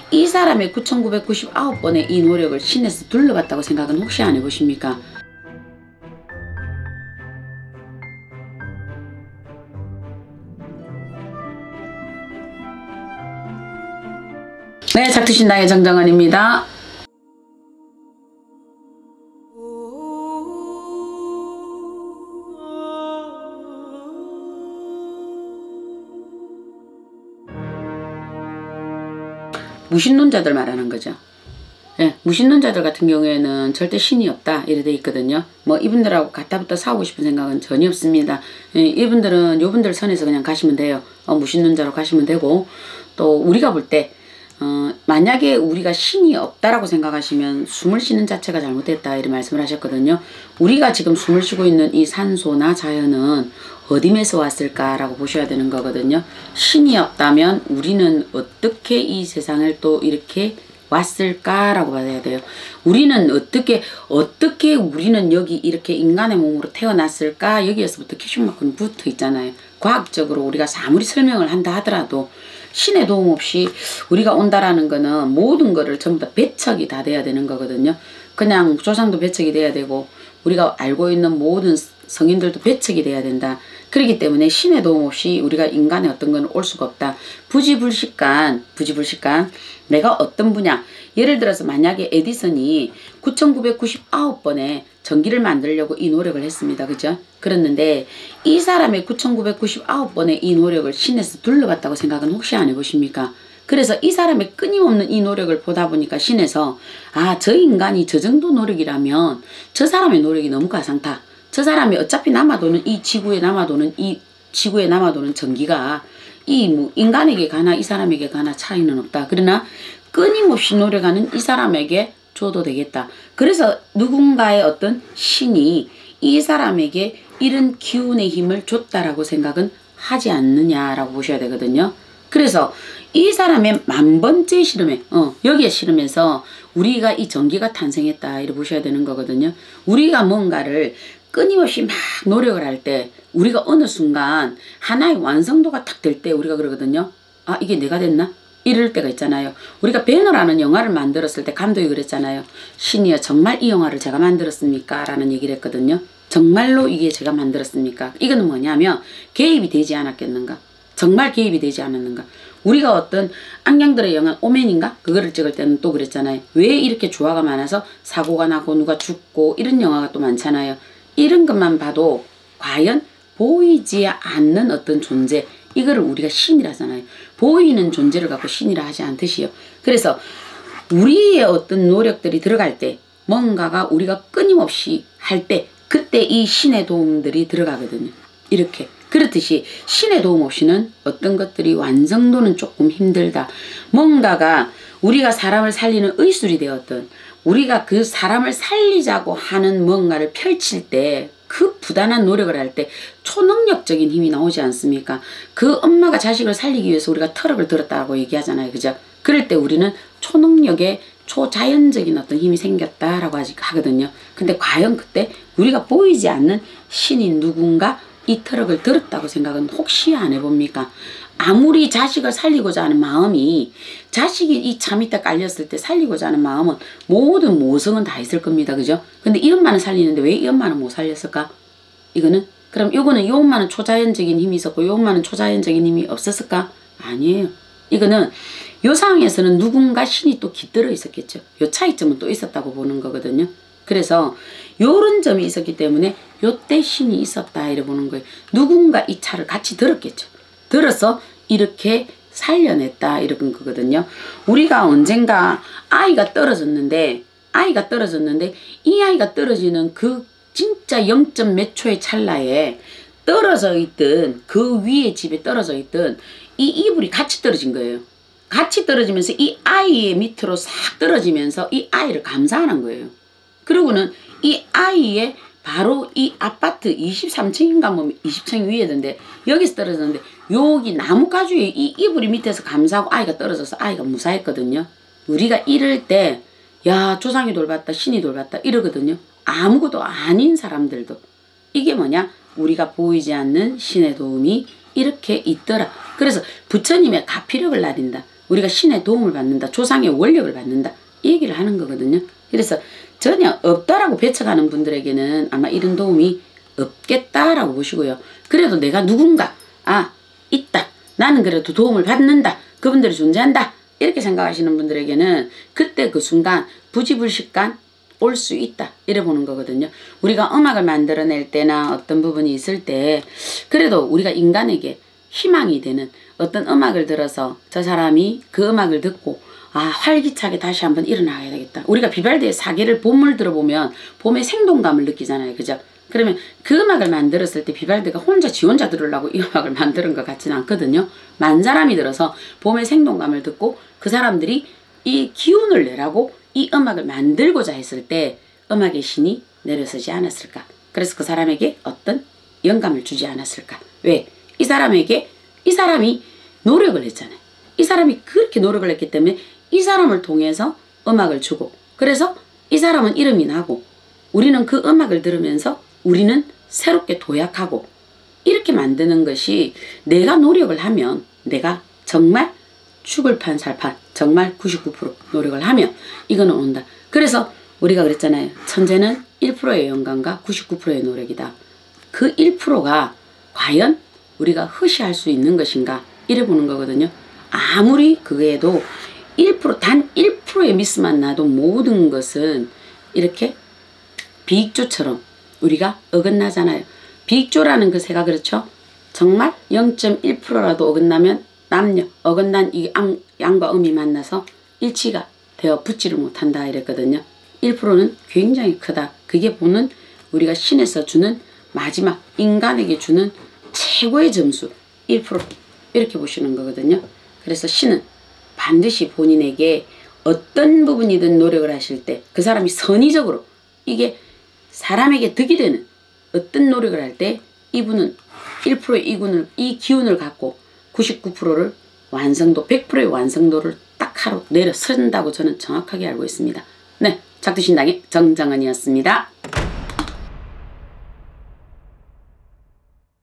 이 사람의 9999번의 이 노력을 신에서 둘러봤다고 생각은 혹시 안 해보십니까? 네, 작두신당의 정정은입니다. 무신론자들 말하는 거죠. 예, 무신론자들 같은 경우에는 절대 신이 없다 이래 돼 있거든요. 뭐 이분들하고 갖다붙어 싸우고 싶은 생각은 전혀 없습니다. 예, 이분들은 요분들 선에서 그냥 가시면 돼요. 무신론자로 가시면 되고, 또 우리가 볼 때 만약에 우리가 신이 없다라고 생각하시면 숨을 쉬는 자체가 잘못됐다 이런 말씀을 하셨거든요. 우리가 지금 숨을 쉬고 있는 이 산소나 자연은 어디에서 왔을까라고 보셔야 되는 거거든요. 신이 없다면 우리는 어떻게 이 세상을 또 이렇게 왔을까라고 봐야 돼요. 우리는 어떻게 우리는 여기 이렇게 인간의 몸으로 태어났을까? 여기에서부터 퀴즈마크는 붙어 있잖아요. 과학적으로 우리가 아무리 설명을 한다 하더라도 신의 도움 없이 우리가 온다라는 거는 모든 거를 전부 다 배척이 다 돼야 되는 거거든요. 그냥 조상도 배척이 돼야 되고 우리가 알고 있는 모든 성인들도 배척이 돼야 된다. 그렇기 때문에 신의 도움 없이 우리가 인간의 어떤 건 올 수가 없다. 부지불식간 내가 어떤 분야, 예를 들어서 만약에 에디슨이 9999번의 전기를 만들려고 이 노력을 했습니다. 그죠? 그랬는데 이 사람의 9999번의 이 노력을 신에서 둘러봤다고 생각은 혹시 안 해보십니까? 그래서 이 사람의 끊임없는 이 노력을 보다 보니까 신에서 저 인간이 저 정도 노력이라면 저 사람의 노력이 너무 가상타. 저 사람이 어차피 남아도는 이 지구에 남아도는 전기가 뭐 인간에게 가나 이 사람에게 가나 차이는 없다. 그러나 끊임없이 노력하는 이 사람에게 줘도 되겠다. 그래서 누군가의 어떤 신이 이 사람에게 이런 기운의 힘을 줬다라고 생각은 하지 않느냐라고 보셔야 되거든요. 그래서 이 사람의 만번째 실험에 여기에 실험에서 우리가 이 전기가 탄생했다 이렇게 보셔야 되는 거거든요. 우리가 뭔가를 끊임없이 막 노력을 할 때 우리가 어느 순간 하나의 완성도가 탁 될 때 우리가 그러거든요. 이게 내가 됐나? 이럴 때가 있잖아요. 우리가 배너라는 영화를 만들었을 때 감독이 그랬잖아요. 신이여 정말 이 영화를 제가 만들었습니까? 라는 얘기를 했거든요. 정말로 이게 제가 만들었습니까? 이거는 뭐냐면 개입이 되지 않았겠는가? 정말 개입이 되지 않았는가? 우리가 어떤 악령들의 영화 오맨인가? 그거를 찍을 때는 또 그랬잖아요. 왜 이렇게 조화가 많아서 사고가 나고 누가 죽고 이런 영화가 또 많잖아요. 이런 것만 봐도 과연 보이지 않는 어떤 존재, 이거를 우리가 신이라잖아요. 보이는 존재를 갖고 신이라 하지 않듯이요. 그래서 우리의 어떤 노력들이 들어갈 때 뭔가가 우리가 끊임없이 할 때 그때 이 신의 도움들이 들어가거든요. 이렇게. 그렇듯이 신의 도움 없이는 어떤 것들이 완성도는 조금 힘들다. 뭔가가 우리가 사람을 살리는 의술이 되었던 우리가 그 사람을 살리자고 하는 뭔가를 펼칠 때 그 부단한 노력을 할 때 초능력적인 힘이 나오지 않습니까? 그 엄마가 자식을 살리기 위해서 우리가 트럭을 들었다고 얘기하잖아요. 그죠? 그럴 때 우리는 초능력의 초자연적인 어떤 힘이 생겼다라고 하거든요. 근데 과연 그때 우리가 보이지 않는 신인 누군가 이 트럭을 들었다고 생각은 혹시 안 해봅니까? 아무리 자식을 살리고자 하는 마음이 자식이 이 차 밑에 깔렸을 때 살리고자 하는 마음은 모든 모성은 다 있을 겁니다. 그죠? 근데 이 엄마는 살리는데 왜 이 엄마는 못 살렸을까? 그럼 요거는 이 엄마는 초자연적인 힘이 있었고 이 엄마는 초자연적인 힘이 없었을까? 아니에요. 이거는 요 상황에서는 누군가 신이 또 깃들어 있었겠죠. 요 차이점은 또 있었다고 보는 거거든요. 그래서 요런 점이 있었기 때문에 요때 신이 있었다 이래 보는 거예요. 누군가 이 차를 같이 들었겠죠. 들어서 이렇게 살려냈다 이런 거거든요. 우리가 언젠가 아이가 떨어졌는데 이 아이가 떨어지는 그 진짜 0. 몇 초의 찰나에 떨어져 있던 그 위에 집에 떨어져 있던 이 이불이 같이 떨어진 거예요. 같이 떨어지면서 이 아이의 밑으로 싹 떨어지면서 이 아이를 감싸는 거예요. 그리고는 이 아이의 바로 이 아파트 23층인가 뭐 20층 위에던데 여기서 떨어졌는데 여기 나무 가죽에 이 이불이 밑에서 감싸고 아이가 떨어져서 아이가 무사했거든요. 우리가 이럴 때 야 조상이 돌봤다 신이 돌봤다 이러거든요. 아무것도 아닌 사람들도 이게 뭐냐? 우리가 보이지 않는 신의 도움이 이렇게 있더라. 그래서 부처님의 가피력을 나린다. 우리가 신의 도움을 받는다. 조상의 원력을 받는다. 이 얘기를 하는 거거든요. 그래서 전혀 없다라고 배척하는 분들에게는 아마 이런 도움이 없겠다라고 보시고요. 그래도 내가 누군가 있다. 나는 그래도 도움을 받는다. 그분들이 존재한다. 이렇게 생각하시는 분들에게는 그때 그 순간 부지불식간 올 수 있다. 이래 보는 거거든요. 우리가 음악을 만들어낼 때나 어떤 부분이 있을 때 그래도 우리가 인간에게 희망이 되는 어떤 음악을 들어서 저 사람이 그 음악을 듣고 활기차게 다시 한번 일어나야 되겠다. 우리가 비발디의 사계를 봄을 들어보면 봄의 생동감을 느끼잖아요. 그죠? 그러면 그 음악을 만들었을 때 비발디가 지 혼자 들으려고 이 음악을 만드는 것 같지는 않거든요. 만 사람이 들어서 봄의 생동감을 듣고 그 사람들이 이 기운을 내라고 이 음악을 만들고자 했을 때 음악의 신이 내려서지 않았을까. 그래서 그 사람에게 어떤 영감을 주지 않았을까. 왜? 이 사람이 노력을 했잖아요. 이 사람이 그렇게 노력을 했기 때문에 이 사람을 통해서 음악을 주고 그래서 이 사람은 이름이 나고 우리는 그 음악을 들으면서 우리는 새롭게 도약하고 이렇게 만드는 것이 내가 노력을 하면 내가 정말 죽을 판 살판 정말 99% 노력을 하면 이거는 온다. 그래서 우리가 그랬잖아요. 천재는 1%의 영감과 99%의 노력이다. 그 1%가 과연 우리가 흐시할 수 있는 것인가 이래 보는 거거든요. 아무리 그게도 1% 단 1%의 미스만 나도 모든 것은 이렇게 비익조처럼 우리가 어긋나잖아요. 비익조라는 그 새가 그렇죠. 정말 0.1%라도 어긋나면 남녀 어긋난 이 양과 음이 만나서 일치가 되어 붙지를 못한다 이랬거든요. 1%는 굉장히 크다. 그게 보는 우리가 신에서 주는 마지막 인간에게 주는 최고의 점수 1% 이렇게 보시는 거거든요. 그래서 신은 반드시 본인에게 어떤 부분이든 노력을 하실 때 그 사람이 선의적으로 이게 사람에게 득이 되는 어떤 노력을 할 때 이분은 1%의 이 기운을 갖고 99%를 완성도 100%의 완성도를 딱 하루 내려 쓴다고 저는 정확하게 알고 있습니다. 네, 작두신당의 정정은이었습니다.